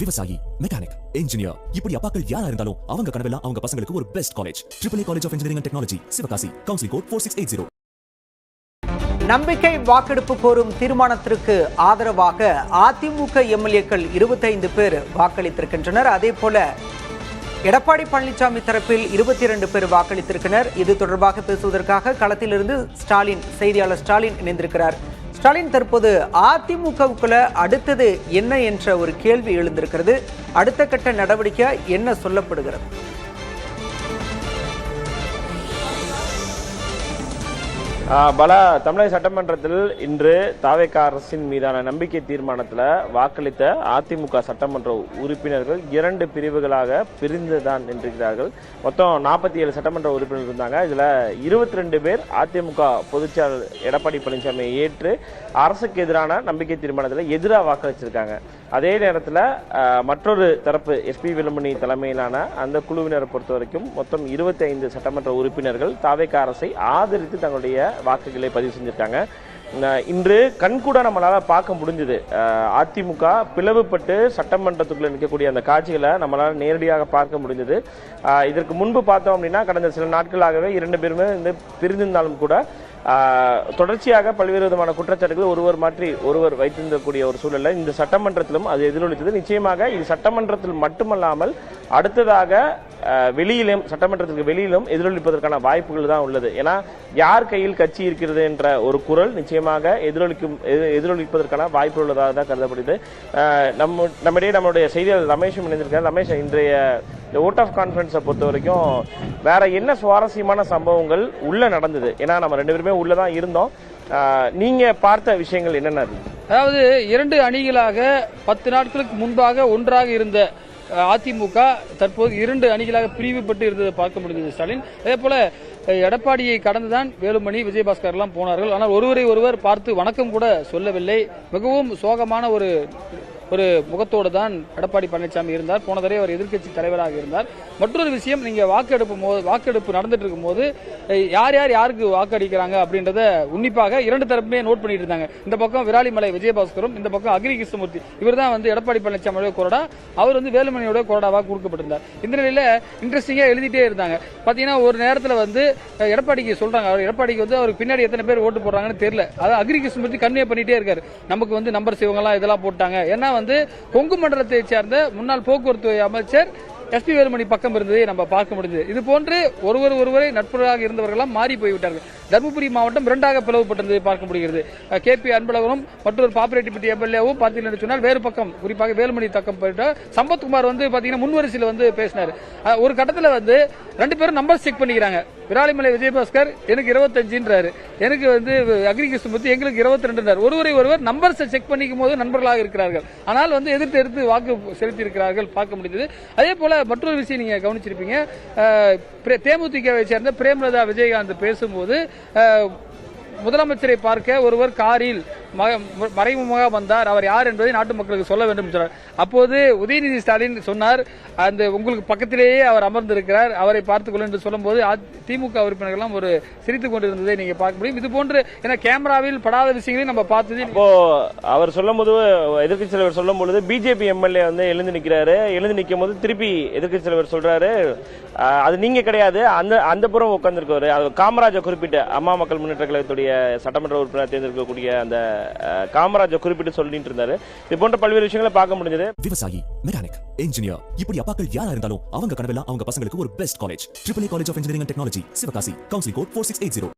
விவசாயி, mechanic, engineer, இப்படி அப்பாக்கள் யாரா இருந்தாலும் அவங்க கனவெல்லாம் அவங்க பசங்களுக்கு ஒரு best college. AAA college of engineering and technology, Sivakasi. Counselling code 4680. நம்பிக்கை வாக்கெடுப்பு கோரும் தீர்மானத்திற்கு ஆதரவாக அதிமுக எம்எல்ஏக்கள் 25 பேர் வாக்களித்திருக்கின்றனர். அதே போல எடப்பாடி பழனிசாமி தரப்பில் 22 பேர் வாக்களித்திருக்கின்றனர். இது தொடர்பாக பேசுவதற்காக களத்திலிருந்து செய்தியாளர் ஸ்டாலின் இணைந்திருக்கிறார். ஸ்டாலின், தற்போது அதிமுகவுக்குள்ள அடுத்தது என்ன என்ற ஒரு கேள்வி எழுந்திருக்கிறது. அடுத்த கட்ட நடவடிக்கை என்ன சொல்லப்படுகிறது? பல தமிழக சட்டமன்றத்தில் இன்று தாவேக அரசின் மீதான நம்பிக்கை தீர்மானத்தில் வாக்களித்த அதிமுக சட்டமன்ற உறுப்பினர்கள் 2 பிரிவுகளாக பிரிந்துதான் நின்றிருக்கிறார்கள். மொத்தம் 47 சட்டமன்ற உறுப்பினர்கள் இருந்தாங்க. இதில் 22 பேர் அதிமுக பொதுச்செயலாளர் எடப்பாடி பழனிசாமியை ஏற்று அரசுக்கு எதிரான நம்பிக்கை தீர்மானத்தில் எதிராக வாக்களிச்சிருக்காங்க. அதே நேரத்தில் மற்றொரு தரப்பு எஸ்பி வேலுமணி தலைமையிலான அந்த குழுவினரை பொறுத்த வரைக்கும் மொத்தம் 25 சட்டமன்ற உறுப்பினர்கள் தாவேக அரசை ஆதரித்து தங்களுடைய வாக்குகளை பதிவு செஞ்சிருக்காங்க. இன்று கண்கூட நம்மளால பார்க்க முடிஞ்சது. அதிமுக பிளவுபட்டு சட்டமன்றத்துக்குள்ள நிற்கக்கூடிய அந்த காட்சிகளை நம்மளால நேரடியாக பார்க்க முடிஞ்சது. இதற்கு முன்பு பார்த்தோம் அப்படின்னா கடந்த சில நாட்களாகவே 2 பேருமே பிரிந்திருந்தாலும் கூட தொடர்ச்சியாக பல்வேறு விதமான குற்றச்சாட்டுகள் ஒருவர் மாற்றி ஒருவர் வைத்திருந்தக்கூடிய ஒரு சூழல்ல இந்த சட்டமன்றத்திலும் அது எதிரொலித்தது. நிச்சயமாக இது சட்டமன்றத்தில் மட்டுமல்லாமல் அடுத்ததாக வெளியிலும் சட்டமன்றத்திற்கு வெளியிலும் எதிரொலிப்பதற்கான வாய்ப்புகள் தான் உள்ளது. ஏன்னா யார் கையில் கட்சி இருக்கிறது என்ற ஒரு குரல் நிச்சயமாக எதிரொலிப்பதற்கான வாய்ப்பு உள்ளதாக தான் கருதப்படுது. நம்முடைய செய்தியாளர் ரமேஷும் இணைந்திருக்கார். ரமேஷ், இன்றைய ஓட் ஆஃப் கான்ஃபரன்ஸை பொறுத்த வரைக்கும் வேற என்ன சுவாரஸ்யமான சம்பவங்கள் உள்ள நடந்தது? ஏன்னா நம்ம 2 பேருமே உள்ளதான் இருந்தோம். நீங்க பார்த்த விஷயங்கள் என்னென்ன? அதாவது 2 அணிகளாக 10 நாட்களுக்கு முன்பாக ஒன்றாக இருந்த அதிமுக தற்போது 2 அணிகளாக பிரிவுபட்டு இருந்ததை பார்க்க முடிந்தது ஸ்டாலின். அதே போல எடப்பாடியை கடந்துதான் வேலுமணி, விஜயபாஸ்கர் எல்லாம் போனார்கள். ஆனால் ஒருவரை ஒருவர் பார்த்து வணக்கம் கூட சொல்லவில்லை. மிகவும் சோகமான ஒரு முகத்தோடு தான் எடப்பாடி பழனிசாமி இருந்தார். போன தடவை அவர் எதிர்க்கட்சி தலைவராக இருந்தார். மற்றொரு விஷயம், நீங்க வாக்கெடுப்பு நடந்துட்டு இருக்கும் போது யார் யாருக்கு வாக்களிக்கிறாங்க அப்படின்றத உன்னிப்பாக 2 தரப்புமே நோட் பண்ணிட்டு இருந்தாங்க. இந்த பக்கம் விராலிமலை விஜயபாஸ்கரும், இந்த பக்கம் அக்ரி கிருஷ்ணமூர்த்தி. இவர் தான் எடப்பாடி பழனிசாமியோட கொறடா, அவர் வேலுமணியோட கொறடாவாக கொடுக்கப்பட்டிருந்தார். இந்த நிலையில இன்ட்ரெஸ்டிங்கா எழுதிட்டே இருந்தாங்க. பாத்தீங்கன்னா ஒரு நேரத்தில் எடப்பாடிக்கு சொல்றாங்க, எடப்பாடிக்கு அவருக்கு பின்னாடி எத்தனை பேர் ஓட்டு போடுறாங்கன்னு தெரியல. அதாவது அக்ரி கிருஷ்ணமூர்த்தி கன்வே பண்ணிட்டே இருக்காரு. நமக்கு நம்பர் சிவங்க எல்லாம் இதெல்லாம் போட்டாங்க. ஏன்னா கொங்கு மண்டலத்தை சேர்ந்த முன்னாள் போக்குவரத்து அமைச்சர் எஸ்பி வேலுமணி பக்கம் இருந்ததை நம்ம பார்க்க முடிந்தது. இது போன்று ஒருவரை நட்புறவாக இருந்தவர்கள் மாறி போய்விட்டார்கள். தருமபுரி மாவட்டம் 2ஆக பிளவுபட்டிருந்ததை பார்க்க முடிகிறது. KP அன்பழகனும் மற்றொரு பாப்பிரெட்டிப்பட்டி எம்எல்ஏவும் பார்த்தீங்கன்னு சொன்னால் வேறு பக்கம், குறிப்பாக வேலுமணி தக்கம் போயிட்டு சம்பத்குமார் பாத்தீங்கன்னா முன்வரிசையில் பேசினார். ஒரு கட்டத்தில் 2 பேரும் நம்பர் செக் பண்ணிக்கிறாங்க. விராலிமலை விஜயபாஸ்கர் எனக்கு 25ன்றாரு, எனக்கு அக்ரி கிருஷ்ணமூர்த்தி எங்களுக்கு 22ன்றார். ஒருவர் நம்பர் செக் பண்ணிக்கும் போது நண்பர்களாக இருக்கிறார்கள். ஆனால் எதிர்த்து வாக்கு செலுத்தி இருக்கிறார்கள் பார்க்க முடிந்தது. அதே போல மற்றொரு விஷயம் நீங்க கவனிச்சிருப்பீங்க. தேமுதிகவை சேர்ந்த பிரேமலதா விஜயகாந்த் பேசும்போது முதலமைச்சரை பார்க்க ஒருவர் காரில் மறைமுகமாக வந்தார், அவர் யார் என்பதை நாட்டு மக்களுக்கு சொல்ல வேண்டும் சொன்னார். அப்போது உதயநிதி ஸ்டாலின் சொன்னார், உங்களுக்கு பக்கத்திலேயே அவர் அமர்ந்திருக்கிறார், அவரை பார்த்துக் கொள்ள என்று சொல்லும் போது திமுக உறுப்பினர்கள் ஒரு சிரித்துக் கொண்டிருந்ததை நீங்க பார்க்க முடியும். இது போன்று கேமராவில் படாத விஷயங்களையும் நம்ம பார்த்தது. இப்போ அவர் சொல்லும் போது, எதிர்க்கட்சி தலைவர் சொல்லும் பொழுது பிஜேபி எம்எல்ஏ எழுந்து நிற்கிறாரு. எழுந்து நிற்கும் போது திருப்பி எதிர்க்கட்சி தலைவர் சொல்றாரு, அது நீங்க கிடையாது, அந்த புறம் உட்கார்ந்துருக்கவர் காமராஜர் குறிப்பிட்ட அம்மா மக்கள் முன்னேற்ற கழகத்துடைய சட்டமன்ற உறுப்பினர் தேர்ந்தெடுக்கக்கூடிய அந்த காமராஜர் குறிப்பிட்டு சொல்லிட்டு இருந்தாரு. இது போன்ற பல்வேறு விஷயங்களை பார்க்க முடிஞ்சது. விவசாயி, மெக்கானிக், இன்ஜினியர், இப்படி அப்பாக்கள் யாரா இருந்தாலும் அவங்க கனவெல்லாம் அவங்க பசங்களுக்கு ஒரு best college. AAA college of engineering and technology, Sivakasi. Counselling code 4680.